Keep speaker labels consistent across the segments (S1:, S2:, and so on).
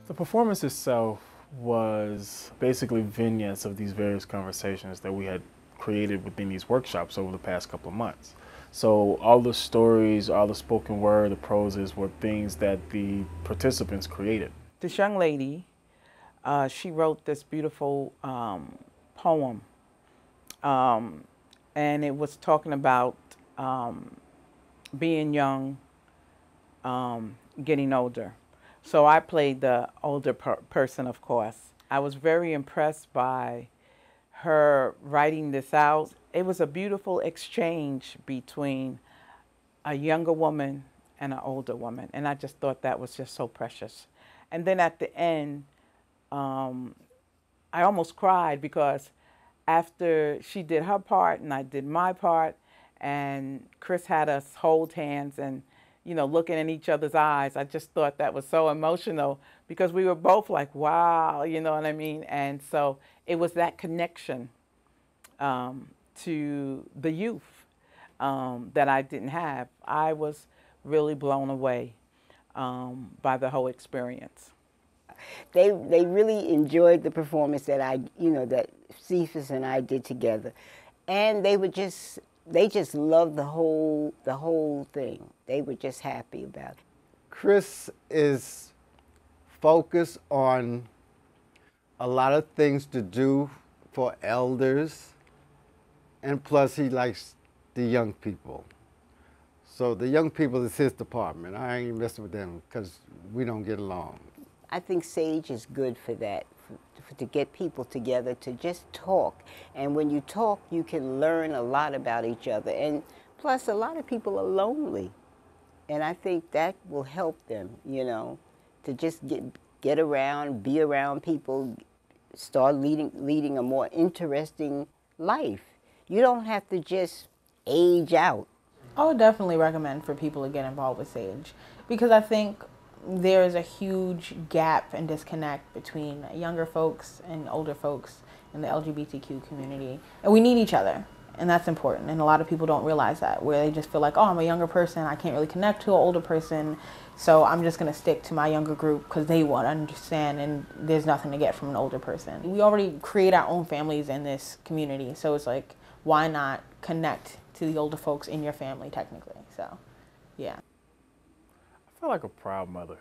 S1: The performance itself was basically vignettes of these various conversations that we had created within these workshops over the past couple of months. So all the stories, all the spoken word, the proses were things that the participants created.
S2: This young lady, she wrote this beautiful poem, and it was talking about being young, getting older. So I played the older person, of course. I was very impressed by her writing this out. It was a beautiful exchange between a younger woman and an older woman, and I just thought that was just so precious. And then at the end, I almost cried because after she did her part and I did my part, and Chris had us hold hands and, you know, looking in each other's eyes, I just thought that was so emotional because we were both like, wow, you know what I mean? And so it was that connection to the youth that I didn't have. I was really blown away by the whole experience.
S3: They really enjoyed the performance that that Cephas and I did together, and they just loved the whole thing. They were just happy about it.
S4: Chris is focused on a lot of things to do for elders, and plus he likes the young people. So the young people is his department. I ain't messing with them because we don't get along.
S3: I think Sage is good for that, to get people together to just talk. And when you talk, you can learn a lot about each other. And plus, a lot of people are lonely. And I think that will help them, you know, to just get around, be around people, start leading a more interesting life. You don't have to just age out.
S5: I would definitely recommend for people to get involved with Sage because I think there is a huge gap and disconnect between younger folks and older folks in the LGBTQ community. And we need each other, and that's important. And a lot of people don't realize that, where they just feel like, oh, I'm a younger person, I can't really connect to an older person, so I'm just going to stick to my younger group because they won't understand, and there's nothing to get from an older person. We already create our own families in this community, so it's like, why not connect to the older folks in your family, technically? So, yeah.
S1: I felt like a proud mother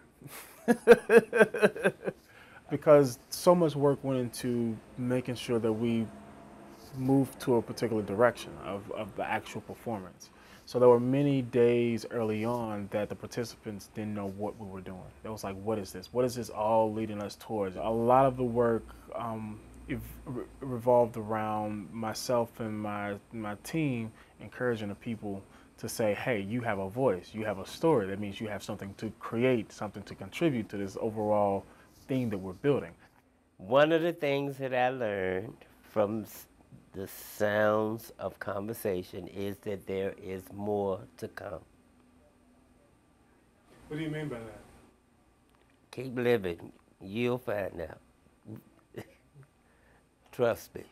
S1: because so much work went into making sure that we moved to a particular direction of the actual performance. So there were many days early on that the participants didn't know what we were doing. It was like, what is this? What is this all leading us towards? A lot of the work revolved around myself and my team encouraging the people to say, hey, you have a voice, you have a story. That means you have something to create, something to contribute to this overall thing that we're building.
S6: One of the things that I learned from the sounds of conversation is that there is more to come.
S1: What do you mean by that?
S6: Keep living. You'll find out. Trust me.